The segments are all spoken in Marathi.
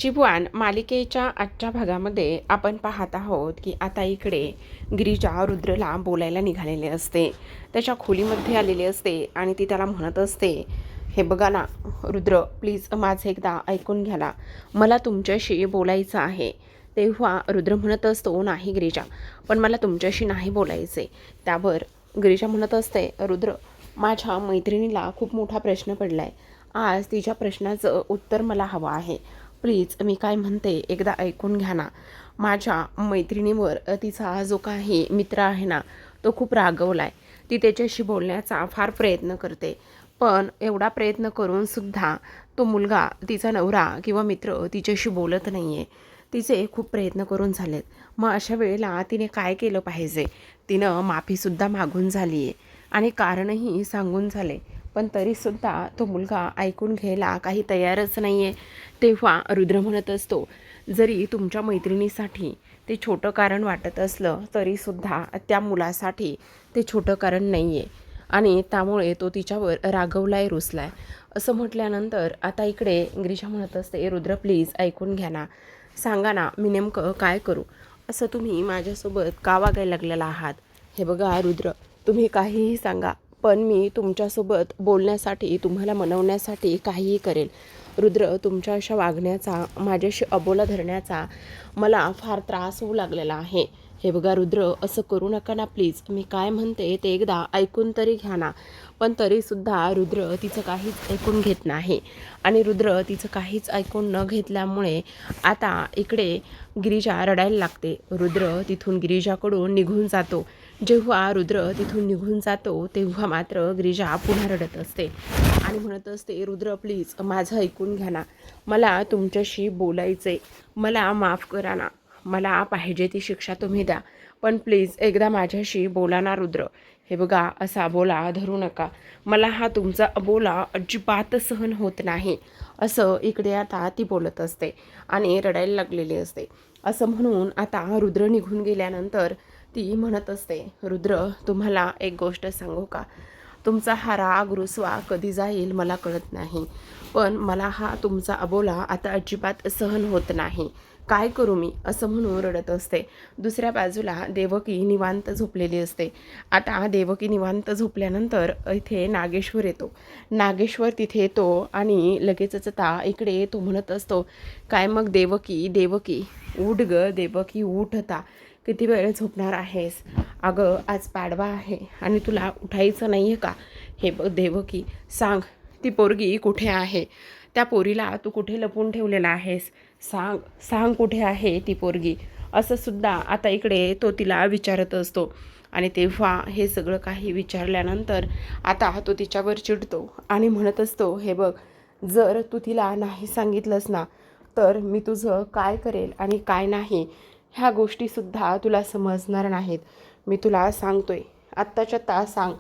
शिबवान मालिकेच्या आजच्या भागामध्ये आपण पाहत आहोत की आता इकडे गिरिजा रुद्रला बोलायला निघालेले असते. त्याच्या खोलीमध्ये आलेली असते आणि ती त्याला म्हणत असते, हे बघा ना रुद्र, प्लीज माझं एकदा ऐकून घ्या ना, मला तुमच्याशी बोलायचं आहे. तेव्हा रुद्र म्हणत असतो, नाही गिरिजा, पण मला तुमच्याशी नाही बोलायचे. त्यावर गिरिजा म्हणत असते, रुद्र, माझ्या मैत्रिणीला खूप मोठा प्रश्न पडला आहे. आज तिच्या प्रश्नाचं उत्तर मला हवं आहे. प्लीज मी काय म्हणते एकदा ऐकून घ्या ना. माझ्या मैत्रिणीवर तिचा जो काही मित्र आहे ना, तो खूप रागवला आहे. ती त्याच्याशी बोलण्याचा फार प्रयत्न करते, पण एवढा प्रयत्न करूनसुद्धा तो मुलगा, तिचा नवरा किंवा मित्र तिच्याशी बोलत नाही आहे. तिचे खूप प्रयत्न करून झालेत. मग अशा वेळेला तिने काय केलं पाहिजे? तिनं माफीसुद्धा मागून झाली आहे आणि कारणही सांगून झाले, पण तरीसुद्धा तो मुलगा ऐकून घ्यायला काही तयारच नाही आहे. तेव्हा रुद्र म्हणत असतो, जरी तुमच्या मैत्रिणीसाठी ते छोटं कारण वाटत असलं तरीसुद्धा त्या मुलासाठी ते छोटं कारण नाही आहे आणि त्यामुळे तो तिच्यावर रागवलाय, रुसलाय. असं म्हटल्यानंतर आता इकडे गिरिजा म्हणत असते, रुद्र प्लीज ऐकून घ्या ना, सांगा ना मी नेमकं काय करू? असं तुम्ही माझ्यासोबत का वागायला लागलेला आहात? हे बघा रुद्र, तुम्ही काहीही सांगा, पण मी तुमच्यासोबत बोलण्यासाठी, तुम्हाला मनवण्यासाठी काहीही करेल. रुद्र, तुमच्या अशा वागण्याचा, माझ्याशी अबोला धरण्याचा मला फार त्रास होऊ लागलेला आहे. हे बघा रुद्र, असं करू नका ना प्लीज. मी काय म्हणते ते एकदा ऐकून तरी घ्या ना. पण तरीसुद्धा रुद्र तिचं काहीच ऐकून घेत नाही आणि रुद्र तिचं काहीच ऐकून न घेतल्यामुळे आता इकडे गिरिजा रडायला लागते. रुद्र तिथून गिरिजाकडून निघून जातो. जेव्हा रुद्र तिथून निघून जातो तेव्हा मात्र गिरिजा पुन्हा रडत असते आणि म्हणत असते, रुद्र प्लीज माझं ऐकून घ्या ना, मला तुमच्याशी बोलायचे, मला माफ करा ना, मला पाहिजे ती शिक्षा तुम्ही द्या, पण प्लीज एकदा माझ्याशी बोला ना रुद्र. हे बघा, असा बोला धरू नका, मला हा तुमचा अबोला अजिबात सहन होत नाही. असं इकडे आता ती बोलत असते आणि रडायला लागलेली असते. असं म्हणून आता रुद्र निघून गेल्यानंतर ती म्हणत असते, रुद्र तुम्हाला एक गोष्ट सांगू का? तुमचा हा राग रुसवा कधी जाईल मला कळत नाही, पण मला हा तुमचा अबोला आता अजिबात सहन होत नाही. काय करू मी? असं म्हणून रडत असते. दुसऱ्या बाजूला देवकी निवांत झोपलेली असते. आता देवकी निवांत झोपल्यानंतर इथे नागेश्वर येतो. नागेश्वर तिथे येतो आणि लगेचच आता इकडे तो म्हणत असतो, काय मग देवकी, देवकी उठ ग देवकी, उठ आता, किती वेळ झोपणार आहेस? अगं आज पाडवा आहे आणि तुला उठायचं नाही आहे का? हे बघ देवकी, सांग ती पोरगी कुठे आहे? त्या पोरीला तू कुठे लपून ठेवलेला आहेस? सांग सांग कुठे आहे ती पोरगी? असं सुद्धा आता इकडे तो तिला विचारत असतो आणि तेव्हा हे सगळं काही विचारल्यानंतर आता तो तिच्यावर चिडतो आणि म्हणत असतो, हे बघ, जर तू तिला नाही सांगितलंस ना, तर मी तुझं काय करेल आणि काय नाही ह्या गोष्टीसुद्धा तुला समजणार नाहीत. मी तुला सांगतोय, आत्ताच्या आत्ता सांग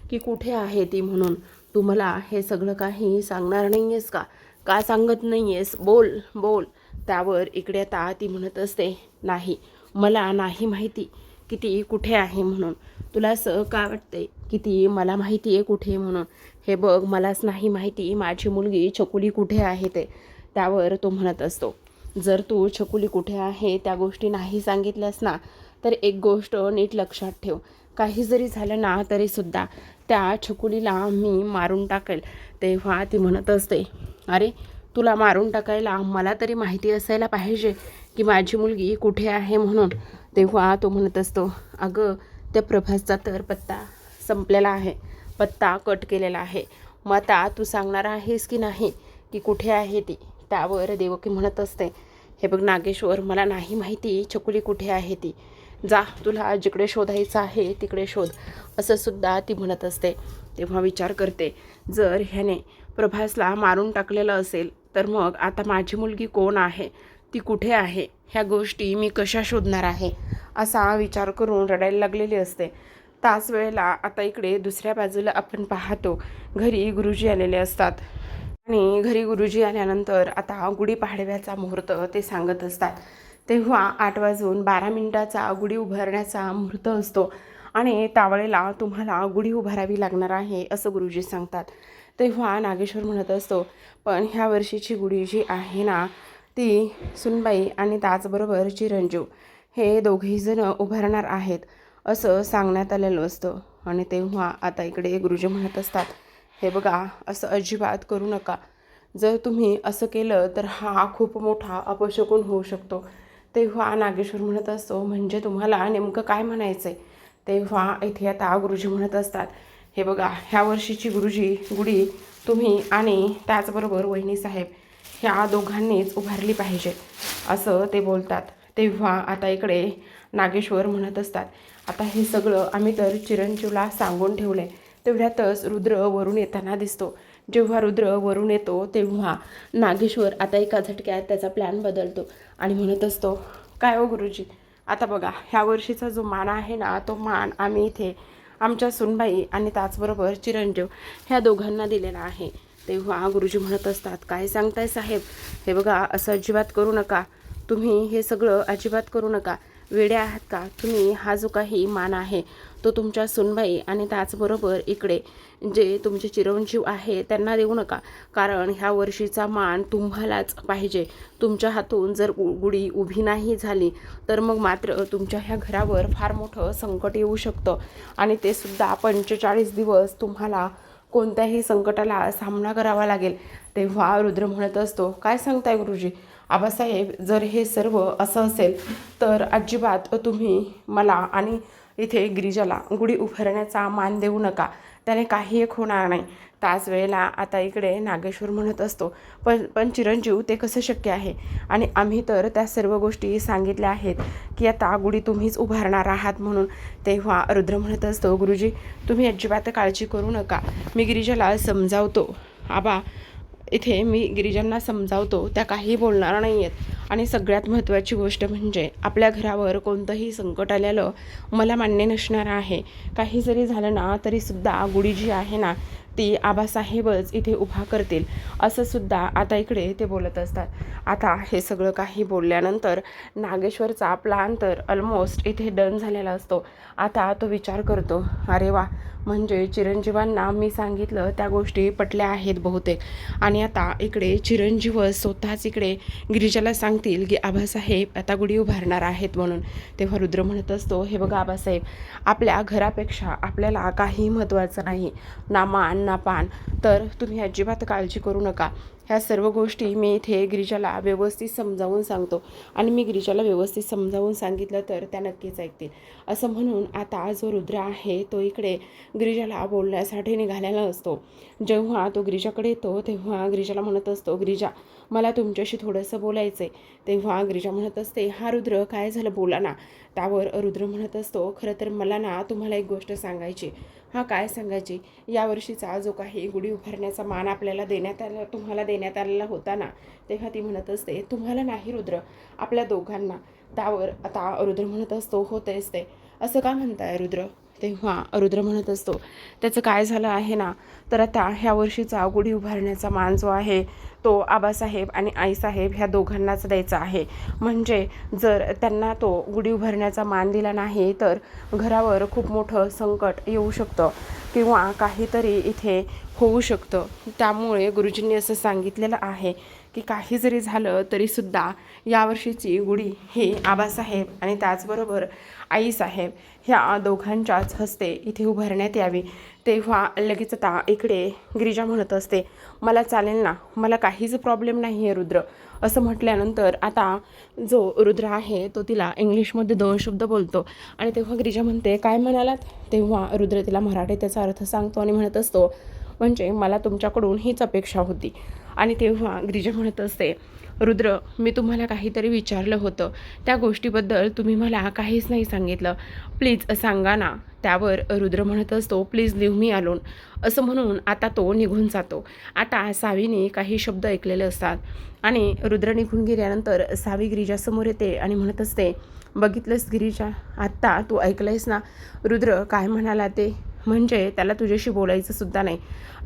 की कुठे आहे ती म्हणून. तू मला हे सगळं काही सांगणार नाही आहेस का? का सांगत नाही आहेस? बोल बोल. त्यावर इकडे आता ती म्हणत असते, नाही, मला नाही माहिती की ती कुठे आहे म्हणून. तुला असं का वाटते की ती मला माहिती आहे कुठे म्हणून? हे बघ, मलाच नाही माहिती माझी मुलगी छकुली कुठे आहे ते. त्यावर तो म्हणत असतो, जर तू छकुली कुठे आहे त्या गोष्टी नाही सांगितल्यास ना, तर एक गोष्ट नीट लक्षात ठेव, काही जरी झालं ना तरीसुद्धा त्या छकुलीला मी मारून टाकेल. तेव्हा ती म्हणत असते, अरे तुला मारून टाकायला मला तरी माहिती असायला पाहिजे की माझी मुलगी कुठे आहे म्हणून. तेव्हा तो म्हणत असतो, अगं त्या प्रभासचा तर पत्ता संपलेला आहे, पत्ता कट केलेला आहे. मग आता तू सांगणार आहेस की नाही की कुठे आहे ती? त्यावर देवकी म्हणत असते, हे बघ नागेश्वर, मला नाही माहिती छकुली कुठे आहे ती. जा, तुला जिकडे शोधायचं आहे तिकडे शोध. असं सुद्धा ती म्हणत असते. तेव्हा विचार करते, जर ह्याने प्रभासला मारून टाकलेलं असेल तर मग आता माझी मुलगी कोण आहे, ती कुठे आहे, ह्या गोष्टी मी कशा शोधणार आहे, असा विचार करून रडायला लागलेली असते. त्याच वेळेला आता इकडे दुसऱ्या बाजूला आपण पाहतो, घरी गुरुजी आलेले असतात आणि घरी गुरुजी आल्यानंतर आता गुढीपाडव्याचा मुहूर्त ते सांगत असतात. तेव्हा 8:12 गुढी उभारण्याचा मुहूर्त असतो आणि त्यावेळेला तुम्हाला गुढी उभारावी लागणार आहे असं गुरुजी सांगतात. तेव्हा नागेश्वर म्हणत असतो, पण ह्या वर्षीची गुढी जी आहे ना, ती सुनबाई आणि त्याचबरोबर चिरंजीव हे दोघेही जण उभारणार आहेत असं सांगण्यात आलेलं असतं. आणि तेव्हा आता इकडे गुरुजी म्हणत असतात, हे बघा असं अजिबात करू नका. जर तुम्ही असं केलं तर हा खूप मोठा अपशकुन होऊ शकतो. तेव्हा नागेश्वर म्हणत असतो, म्हणजे तुम्हाला नेमकं काय म्हणायचं आहे? तेव्हा इथे आता गुरुजी म्हणत असतात, हे बघा ह्या वर्षीची गुढी तुम्ही आणि त्याचबरोबर वहिनीसाहेब ह्या दोघांनीच उभारली पाहिजे असं ते बोलतात. तेव्हा आता इकडे नागेश्वर म्हणत असतात, आता हे सगळं आम्ही तर चिरंजीवला सांगून ठेवलं आहे. तेवढ्यातच रुद्र वरून येताना दिसतो. जेव्हा रुद्र वरून येतो तेव्हा नागेश्वर आता एका झटक्यात त्याचा प्लॅन बदलतो आणि म्हणत असतो, काय हो गुरुजी, आता बघा ह्या वर्षीचा जो मान आहे ना, तो मान आम्ही इथे आमच्या सुनबाई आणि त्याचबरोबर चिरंजीव ह्या दोघांना दिलेला आहे. तेव्हा गुरुजी म्हणत असतात, काय सांगताय साहेब, हे बघा असं अजिबात करू नका. तुम्ही हे सगळं अजिबात करू नका. वेडे आहात का तुम्ही? हा जो काही मान आहे तो तुमच्या सुनबाई आणि त्याचबरोबर इकडे जे तुमचे चिरंजीव आहे त्यांना देऊ नका. कारण ह्या वर्षीचा मान तुम्हालाच पाहिजे. तुमच्या हातून जर गुढी उभी नाही झाली तर मग मात्र तुमच्या ह्या घरावर फार मोठं संकट येऊ शकतं. आणि ते सुद्धा 45 दिवस तुम्हाला कोणत्याही संकटाला सामना करावा लागेल. तेव्हा रुद्र म्हणत असतो, काय सांगताय गुरुजी? आबासाहेब, जर हे सर्व असं असेल तर अजिबात तुम्ही मला आणि इथे गिरिजाला गुढी उभारण्याचा मान देऊ नका. त्याने काही एक होणार नाही. त्याच वेळेला आता इकडे नागेश्वर म्हणत असतो, पण चिरंजीव ते कसं शक्य आहे? आणि आम्ही तर त्या सर्व गोष्टी सांगितल्या आहेत की आता गुढी तुम्हीच उभारणार आहात म्हणून. तेव्हा रुद्र म्हणत असतो, गुरुजी तुम्ही अजिबात काळजी करू नका. मी गिरिजाला समजावतो. आबा, इथे मी गिरिजांना समजावतो, त्या काही बोलणार नाही आहेत. आणि सगळ्यात महत्त्वाची गोष्ट म्हणजे आपल्या घरावर कोणतंही संकट आलेलं मला मान्य नसणार आहे. काही जरी झालं ना तरीसुद्धा गुढी जी आहे ना ती आबासाहेबच इथे उभा करतील असं सुद्धा आता इकडे ते बोलत असतात. आता हे सगळं काही बोलल्यानंतर नागेश्वरचा प्लॅन तर ऑलमोस्ट इथे डन झालेला असतो. आता तो विचार करतो, अरे वा, म्हणजे चिरंजीवांना मी सांगितलं त्या गोष्टी पटल्या आहेत बहुतेक. आणि आता इकडे चिरंजीव स्वतःच इकडे गिरिजाला सांगतील की आबासाहेब आता गुढी उभारणार आहेत म्हणून. तेव्हा रुद्र म्हणत असतो, हे बघा आबासाहेब, आपल्या घरापेक्षा आपल्याला काही महत्त्वाचं नाही, ना मान ना पान. तर तुम्ही अजिबात काळजी करू नका. ह्या सर्व गोष्टी मी इथे गिरिजाला व्यवस्थित समजावून सांगतो आणि मी गिरिजाला व्यवस्थित समजावून सांगितलं तर त्या नक्कीच ऐकतील असं म्हणून आता जो रुद्र आहे तो इकडे गिरिजाला बोलण्यासाठी निघालेला असतो. जेव्हा तो गिरिजाकडे येतो तेव्हा गिरिजाला म्हणत असतो, गिरिजा, मला तुमच्याशी थोडंसं बोलायचं आहे. तेव्हा गिरिजा म्हणत असते, हा रुद्र, काय झालं, बोला ना. त्यावर रुद्र म्हणत असतो, खरं तर मला ना तुम्हाला एक गोष्ट सांगायची. हा, काय सांगायची? यावर्षीचा जो काही गुढी उभारण्याचा मान आपल्याला तुम्हाला देण्यात आलेला होता ना, तेव्हा ती म्हणत असते, तुम्हाला नाही रुद्र, आपल्या दोघांना. त्यावर आता रुद्र म्हणत असतो, होतेच ते, असं का म्हणताय रुद्र? तेव्हा रुद्र म्हणत असतो, त्याचं काय झालं आहे ना, तर आता ह्या वर्षीचा गुढी उभारण्याचा मान जो आहे तो आबासाहेब आणि आईसाहेब ह्या दोघांनाच द्यायचा आहे. म्हणजे जर त्यांना तो गुढी उभारण्याचा मान दिला नाही तर घरावर खूप मोठं संकट येऊ शकतं किंवा काहीतरी इथे होऊ शकतं. त्यामुळे गुरुजींनी असं सांगितलेलं आहे की काही जरी झालं तरीसुद्धा यावर्षीची गुढी ही आबासाहेब आणि त्याचबरोबर आईसाहेब ह्या दोघांच्याच हस्ते इथे उभारण्यात यावी. तेव्हा लगेच आता इकडे गिरिजा म्हणत असते, मला चालेल ना, मला काहीच प्रॉब्लेम नाही आहे रुद्र. असं म्हटल्यानंतर आता जो रुद्र आहे तो तिला इंग्लिशमध्ये 2 शब्द बोलतो आणि तेव्हा गिरिजा म्हणते, काय म्हणालात? तेव्हा रुद्र तिला मराठीत त्याचा अर्थ सांगतो आणि म्हणत असतो, म्हणजे मला तुमच्याकडून हीच अपेक्षा होती. आणि तेव्हा गिरिजा म्हणत असते, रुद्र, मी तुम्हाला काहीतरी विचारलं होतं, त्या गोष्टीबद्दल तुम्ही मला काहीच नाही सांगितलं, प्लीज सांगा ना. त्यावर रुद्र म्हणत असतो, प्लीज लिव्ह मी अलोन. असं म्हणून आता तो निघून जातो. आता सावीने काही शब्द ऐकलेले असतात आणि रुद्र निघून गेल्यानंतर सावी गिरिजासमोर येते आणि म्हणत असते, बघितलंस गिरिजा, आत्ता तू ऐकलंयस ना रुद्र काय म्हणाला ते? म्हणजे त्याला तुझ्याशी बोलायचं सुद्धा नाही.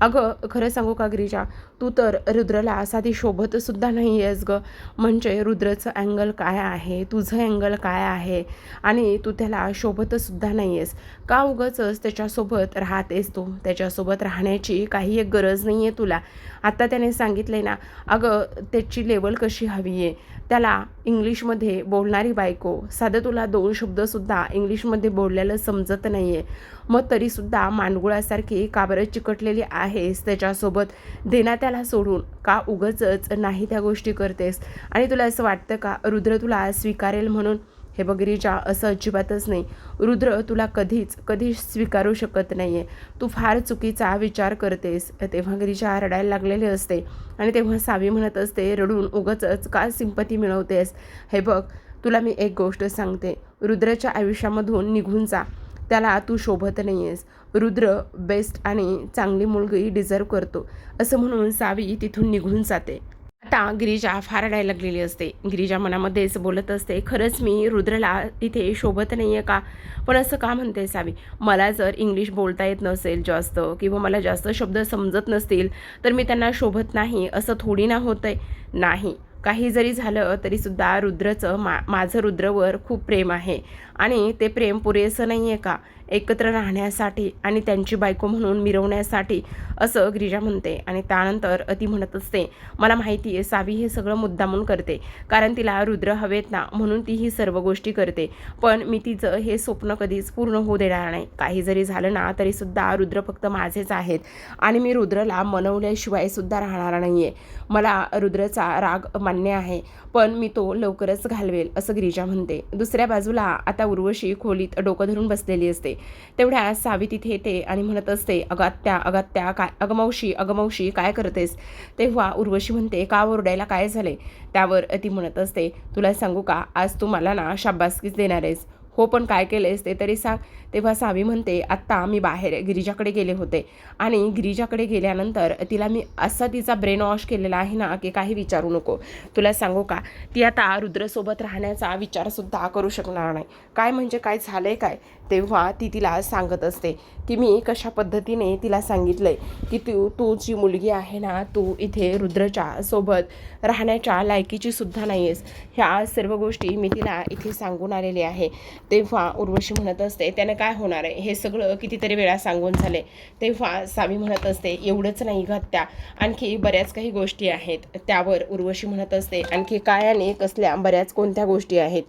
अगं खरं सांगू का गिरिजा, तू तर रुद्रला साधी शोभतसुद्धा नाही आहेस गं. म्हणजे रुद्रचं अँगल काय आहे, तुझं अँगल काय आहे आणि तू त्याला शोभतसुद्धा नाही आहेस. का उगाचच त्याच्यासोबत राहतेस तू? त्याच्यासोबत राहण्याची काही एक गरज नाही आहे तुला. आत्ता त्याने सांगितलं आहे ना, अगं त्याची लेवल कशी हवी आहे, त्याला इंग्लिशमध्ये बोलणारी बायको. साधं तुला 2 शब्दसुद्धा इंग्लिशमध्ये बोललेलं समजत नाही आहे, मग तरीसुद्धा मानगुळासारखी का बरं चिकटलेली आहेस त्याच्यासोबत? देना त्याला सोडून. का उगाचच नाही त्या गोष्टी करतेस? आणि तुला असं वाटतं का रुद्र तुला स्वीकारेल म्हणून? हे बघ गिरिजा, असं अजिबातच नाही. रुद्र तुला कधीच स्वीकारू शकत नाही आहे. तू फार चुकीचा विचार करतेस. तेव्हा गिरिजा रडायला लागलेले असते आणि तेव्हा सावी म्हणत असते, रडून उगाचच का सिंपती मिळवतेस? हे बघ, तुला मी एक गोष्ट सांगते, रुद्रच्या आयुष्यामधून निघून जा. त्याला तू शोभत नाही आहेस. रुद्र बेस्ट आणि चांगली मुलगी डिझर्व करतो. असं म्हणून सावी तिथून निघून जाते. आता गिरिजा फार रडायला लागलेली असते. गिरिजा मनामध्येच बोलत असते, खरंच मी रुद्रला इथे शोभत नाही आहे का? पण असं का म्हणते सावी? मला जर इंग्लिश बोलता येत नसेल जास्त किंवा मला जास्त शब्द समजत नसतील तर मी त्यांना शोभत नाही असं थोडी ना होतं आहे. नाही, काही जरी झालं तरीसुद्धा रुद्रचं माझं रुद्रवर खूप प्रेम आहे आणि ते प्रेम पुरेसं नाही आहे का एकत्र राहण्यासाठी आणि त्यांची बायको म्हणून मिरवण्यासाठी? असं गिरिजा म्हणते. आणि त्यानंतर ती म्हणत असते, मला माहिती आहे सावी हे सगळं मुद्दामून करते, कारण तिला रुद्र हवेत ना, म्हणून ती ही सर्व गोष्टी करते. पण मी तिचं हे स्वप्न कधीच पूर्ण होऊ देणार नाही. काही जरी झालं ना तरीसुद्धा रुद्र फक्त माझेच आहेत आणि मी रुद्रला मनवल्याशिवाय सुद्धा राहणार नाही आहे. मला रुद्रचा राग मान्य आहे, पण मी तो लवकरच घालवेल, असं गिरिजा म्हणते. दुसऱ्या बाजूला आता उर्वशी खोलीत डोकं धरून बसलेली असते. तेवढ्या सावी तिथे येते आणि म्हणत असते, अगत्या काय, अगमावशी काय करतेस? तेव्हा उर्वशी म्हणते, का ओरडायला, काय झाले? त्यावर ती म्हणत असते, तुला सांगू का, आज तू मला ना शाबासकीच देणार आहेस. हो, पण काय केलेस ते तरी सांग. तेव्हा सावी म्हणते, आत्ता मी बाहेर गिरिजाकडे गेले होते आणि गिरिजाकडे गेल्यानंतर तिला मी असा तिचा ब्रेन वॉश केलेला आहे ना की काही विचारू नको. तुला सांगू का, ती आता रुद्रसोबत राहण्याचा विचारसुद्धा करू शकणार नाही. काय म्हणजे काय झालंय काय? तेव्हा ती तिला सांगत असते की मी कशा पद्धतीने तिला सांगितलंय की तू जी मुलगी आहे ना, तू इथे रुद्रच्या सोबत राहण्याच्या लायकीची सुद्धा नाही आहेस. ह्या सर्व गोष्टी मी तिला इथे सांगून आलेली आहे. तेव्हा उर्वशी म्हणत असते, त्यानं काय होणार आहे, हे सगळं कितीतरी वेळा सांगून झाले. तेव्हा सावी म्हणत असते, एवढंच नाही घात्या, आणखी बऱ्याच काही गोष्टी आहेत. त्यावर उर्वशी म्हणत असते, आणखी काय आणि कसल्या बऱ्याच कोणत्या गोष्टी आहेत?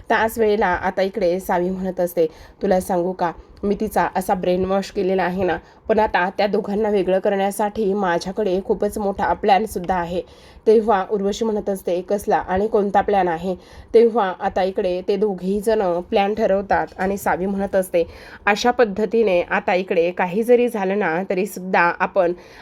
त्याच वेळेला आता इकडे सावी म्हणत असते, तुला सांगू का, मी तिचा असा ब्रेन वॉश केलेला आहे ना, पण आता त्या दोघांना वेगळं करण्यासाठी माझ्याकडे खूपच मोठा प्लॅनसुद्धा आहे. तेव्हा उर्वशी म्हणत असते, कसला आणि कोणता प्लॅन आहे? तेव्हा आता इकडे ते दोघेही जण प्लॅन ठरवतात आणि सावी म्हणत असते, अशा पद्धतीने आता इकडे काही जरी झालं ना तरीसुद्धा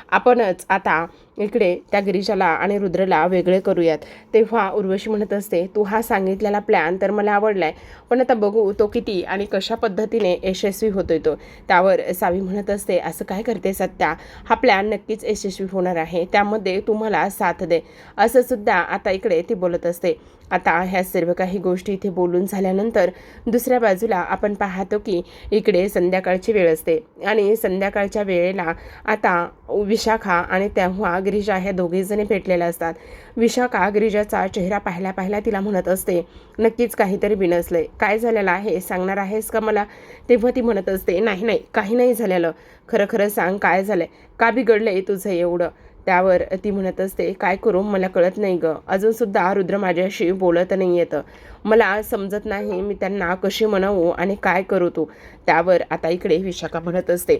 आपणच आता इकडे त्या गिरिजाला आणि रुद्रला वेगळे करूयात. तेव्हा उर्वशी म्हणत असते, तू हा सांगितलेला प्लॅन तर मला आवडलाय, पण आता बघू तो किती आणि कशा पद्धतीने यशस्वी होतोय तो. त्यावर सावी म्हणत असते, असं काय करते सत्या, हा प्लॅन नक्कीच यशस्वी होणार आहे, त्यामध्ये तुम्हाला साथ दे, असं सुद्धा आता इकडे ती बोलत असते. आता ह्या सर्व काही गोष्टी इथे बोलून झाल्यानंतर दुसऱ्या बाजूला आपण पाहतो की इकडे संध्याकाळची वेळ असते आणि संध्याकाळच्या वेळेला आता विशाखा आणि तेव्हा गिरिजा ह्या दोघेजणी भेटलेल्या असतात. विशाखा गिरिजाचा चेहरा पाहिला तिला म्हणत असते, नक्कीच काहीतरी बिनसलंय, काय झालेलं आहे सांगणार आहेस का मला? तेव्हा ती म्हणत असते, नाही काही नाही झालेलं, खरं सांग काय झालंय, का बिघडलंय तुझं एवढं? त्यावर ती म्हणत असते, काय करू मला कळत नाही गं, अजूनसुद्धा रुद्र माझ्याशी बोलत नाही येतं, मला समजत नाही मी त्यांना कशी म्हणावू आणि काय करू तू? त्यावर आता इकडे विशाखा म्हणत असते,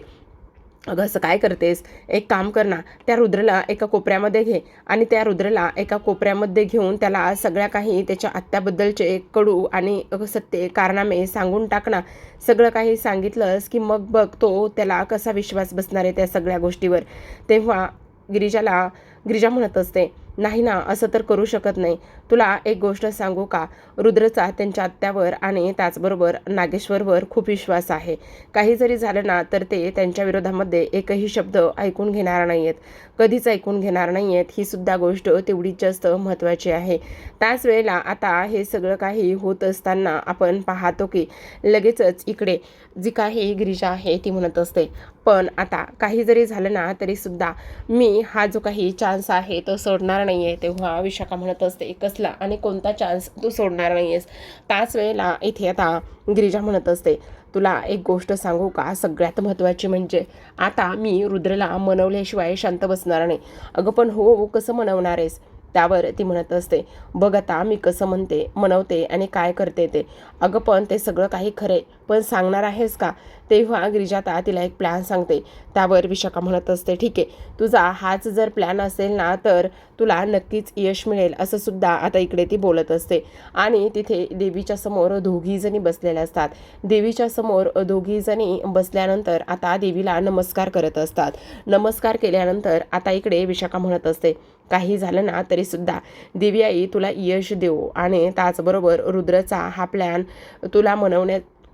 अगं असं काय करतेस, एक काम कर ना, त्या रुद्रला एका कोपऱ्यामध्ये घे आणि त्या रुद्रला एका कोपऱ्यामध्ये घेऊन त्याला सगळ्या काही त्याच्या आत्याबद्दलचे कडू आणि सत्य कारनामे सांगून टाक ना. सगळं काही सांगितलंस की मग बघ तो त्याला कसा विश्वास बसणार आहे त्या सगळ्या गोष्टीवर. तेव्हा गिरिजा म्हणत असते, नाही ना, असं तर करू शकत नाही, तुला एक गोष्ट सांगू का, रुद्रचा त्यांच्या आत्यावर आणि त्याचबरोबर नागेश्वरवर खूप विश्वास आहे. काही जरी झालं ना तर ते त्यांच्या विरोधामध्ये एकही शब्द ऐकून घेणार नाही आहेत, कधीच ऐकून घेणार नाही आहेत. ही सुद्धा गोष्ट तेवढीच जास्त महत्त्वाची आहे. त्याच वेळेला आता हे सगळं काही होत असताना आपण पाहतो की लगेचच इकडे जी काही गिरिजा आहे ती म्हणत असते, पण आता काही जरी झालं ना तरीसुद्धा मी हा जो काही चान्स आहे तो सोडणार नाही आहे. तेव्हा विशाखा म्हणत असते, कसला आणि कोणता चान्स तू सोडणार नाही आहेस? त्याच वेळेला इथे आता गिरिजा म्हणत असते, तुला एक गोष्ट सांगू का, सगळ्यात महत्त्वाची म्हणजे आता मी रुद्रला मनवल्याशिवाय शांत बसणार नाही. अगं पण हो, कसं मनवणार आहेस? त्यावर ती म्हणत असते, बघ आता मी कसं मनवते आणि काय करते ते. अगं पण ते सगळं काही खरे, पण सांगणार आहेस का? तेव्हा गिरिजाता तिला एक प्लॅन सांगते. त्यावर विशाखा म्हणत असते, ठीक आहे, तुझा हाच जर प्लॅन असेल ना तर तुला नक्कीच यश मिळेल, असं सुद्धा आता इकडे ती बोलत असते. आणि तिथे देवीच्या समोर दोघीजणी बसलेल्या असतात. देवीच्या समोर दोघीजणी बसल्यानंतर आता देवीला नमस्कार करत असतात. नमस्कार केल्यानंतर आता इकडे विशाखा म्हणत असते, काही झालं ना तरीसुद्धा देवी आई तुला यश देऊ आणि त्याचबरोबर रुद्रचा हा प्लॅन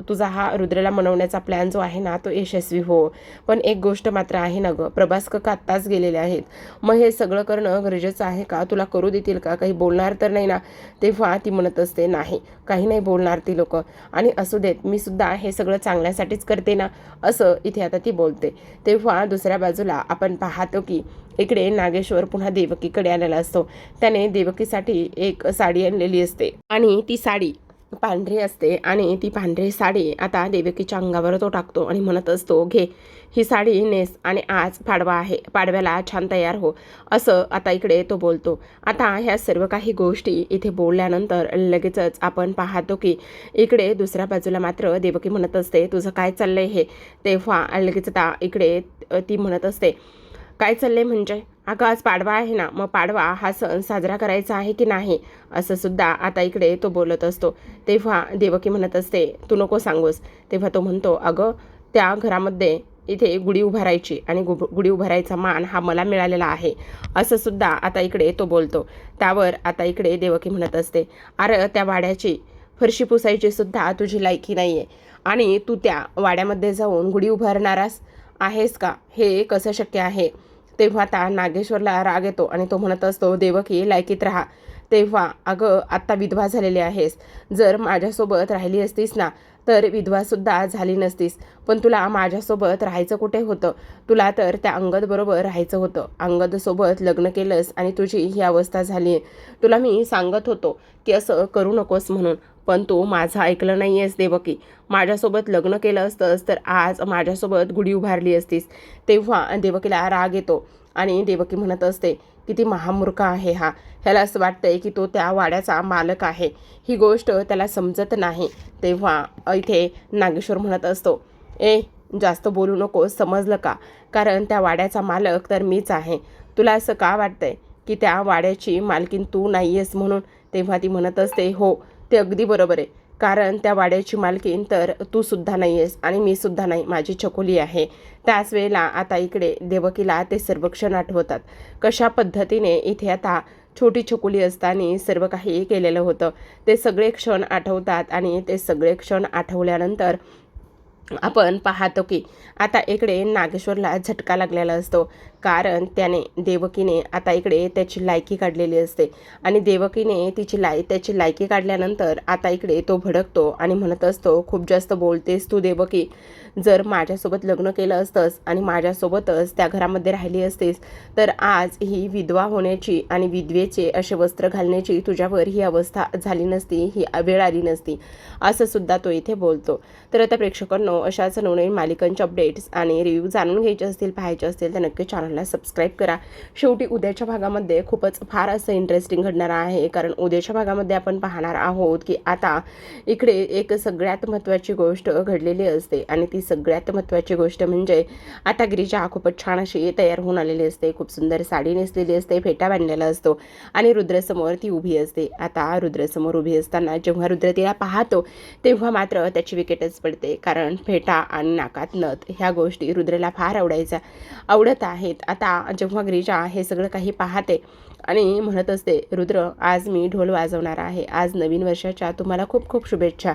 तुझा हा रुद्रला मनवण्याचा प्लॅन जो आहे ना तो यशस्वी हो. पण एक गोष्ट मात्र आहे ना गं, प्रभास काका आत्ताच गेलेले आहेत, मग हे सगळं करणं गरजेचं आहे का? तुला करू देतील का? काही बोलणार तर नाही ना? तेव्हा ती म्हणत असते, नाही, काही नाही बोलणार ती लोक, आणि असू देत, मी सुद्धा हे सगळं चांगल्यासाठीच करते ना, असं इथे आता ती बोलते. तेव्हा दुसऱ्या बाजूला आपण पाहतो की इकडे नागेश्वर पुन्हा देवकीकडे आलेला असतो. त्याने देवकीसाठी एक साडी आणलेली असते आणि ती साडी पांढरी असते आणि ती पांढरी साडी आता देवकीच्या अंगावर तो टाकतो आणि म्हणत असतो, घे ही साडी नेस आणि आज पाडवा आहे, पाडव्याला छान तयार हो, असं आता इकडे तो बोलतो. आता ह्या सर्व काही गोष्टी इथे बोलल्यानंतर लगेचच आपण पाहतो की इकडे दुसऱ्या बाजूला मात्र देवकी म्हणत असते, तुझं काय चाललंय हे? तेव्हा लगेच आता इकडे ती म्हणत असते, काय चाललंय म्हणजे? अगं आज पाडवा आहे ना, मग पाडवा हा सण साजरा करायचा आहे की नाही, असं सुद्धा आता इकडे तो बोलत असतो. तेव्हा देवकी म्हणत असते, तू नको सांगूस. तेव्हा तो म्हणतो, अगं त्या घरामध्ये इथे गुढी उभारायची आणि गुढी उभारायचा मान हा मला मिळालेला आहे, असं सुद्धा आता इकडे तो बोलतो. त्यावर आता इकडे देवकी म्हणत असते, अरे त्या वाड्याची फरशी पुसायची सुद्धा तुझी लायकी नाही आहे आणि तू त्या वाड्यामध्ये जाऊन गुढी उभारणारास आहेस का? हे कसं शक्य आहे? तेव्हा आता नागेश्वरला राग येतो आणि तो म्हणत असतो, देवकी लायकीत राहा. तेव्हा अगं आत्ता विधवा झालेली आहेस, जर माझ्यासोबत राहिली असतीस ना तर विधवासुद्धा झाली नसतीस, पण तुला माझ्यासोबत राहायचं कुठे होतं? तुला तर त्या अंगदबरोबर राहायचं होतं. अंगदसोबत लग्न केलंस आणि तुझी ही अवस्था झाली आहे. तुला मी सांगत होतो की असं करू नकोस म्हणून, पण तू माझं ऐकलं नाही आहेस देवकी. माझ्यासोबत लग्न केलं असतंस तर आज माझ्यासोबत गुढी उभारली असतीस. तेव्हा देवकीला राग येतो आणि देवकी म्हणत असते, किती महामूर्ख आहे हा, ह्याला असं वाटतंय की तो त्या वाड्याचा मालक आहे, ही गोष्ट त्याला समजत नाही. तेव्हा इथे नागेश्वर म्हणत असतो, जास्त बोलू नको, समजलं का? कारण त्या वाड्याचा मालक तर मीच आहे. तुला असं का वाटतंय की त्या वाड्याची मालकीन तू नाही आहेस म्हणून? तेव्हा ती म्हणत असते, हो, ते अगदी बरोबर आहे, कारण त्या वाड्याची मालकीन तर तू सुद्धा नाही आहेस आणि मी सुद्धा नाही, माझी छकुली आहे. त्याच वेळेला आता इकडे देवकीला ते सर्व क्षण आठवतात, कशा पद्धतीने इथे आता छोटी छकुली असताना सर्व काही केलेलं होतं. ते सगळे क्षण आठवतात आणि ते सगळे क्षण आठवल्यानंतर आपण पाहतो की आता इकडे नागेश्वरला झटका लागलेला असतो, कारण देवकीने आता इकडे त्याची लायकी काढलेली असते आणि देवकीने त्याची लायकी काढल्यानंतर आता इकडे तो भडकतो आणि म्हणत असतो, खूप जास्त बोलतेस तू देवकी. जर माझ्यासोबत लग्न केलं असतंस आणि माझ्यासोबतच त्या घरामध्ये राहिली असतेस तर आज ही विधवा होण्याची आणि विधवेचे असे वस्त्र घालण्याची तुझ्यावर ही अवस्था झाली नसती, ही वेळ आली नसती, असं सुद्धा तो इथे बोलतो. तर आता प्रेक्षकांनो, अशाच नवनवीन मालिकांचे अपडेट्स आणि रिव्ह्यू जाणून घ्यायचे असतील, पाहायचे असतील तर नक्की चॅनलला सबस्क्राईब करा. शेवटी उद्याच्या भागामध्ये खूपच फार असं इंटरेस्टिंग घडणार आहे, कारण उद्याच्या भागामध्ये आपण पाहणार आहोत की आता इकडे एक सगळ्यात महत्त्वाची गोष्ट घडलेली असते आणि ती सगळ्यात महत्त्वाची गोष्ट म्हणजे आता गिरिजा खूपच छान अशी तयार होऊन आलेली असते, खूप सुंदर साडी नेसलेली असते, फेटा बांधलेला असतो आणि रुद्रसमोर ती उभी असते. आता रुद्रसमोर उभी असताना जेव्हा रुद्र तिला पाहतो तेव्हा मात्र त्याची विकेटच पडते, कारण फेटा आणि नाकात नथ ह्या गोष्टी रुद्रला फार आवडत आहेत आता जेव्हा गिरिजा हे सगळं काही पाहते आणि म्हणत असते, रुद्र आज मी ढोल वाजवणार आहे, आज नवीन वर्षाच्या तुम्हाला खूप खूप शुभेच्छा.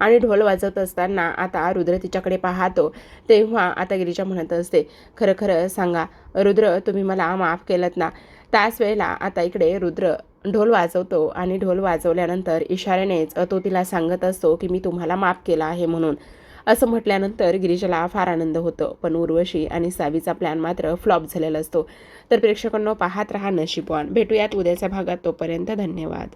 आणि ढोल वाजवत असताना आता रुद्र तिच्याकडे पाहतो. तेव्हा आता गिरिजा म्हणत असते, खरं खरं सांगा रुद्र, तुम्ही मला माफ केलंत ना. त्याच वेळेला आता इकडे रुद्र ढोल वाजवतो आणि ढोल वाजवल्यानंतर इशाऱ्यानेच तो तिला सांगत असतो की मी तुम्हाला माफ केला आहे म्हणून. असं म्हटल्यानंतर गिरिजाला फार आनंद होतो. पण उर्वशी आणि सावीचा प्लॅन मात्र फ्लॉप झालेला असतो. तर प्रेक्षकांनो, पाहत रहा नशीबवान. भेटूयात उद्याच्या भागात. तोपर्यंत धन्यवाद.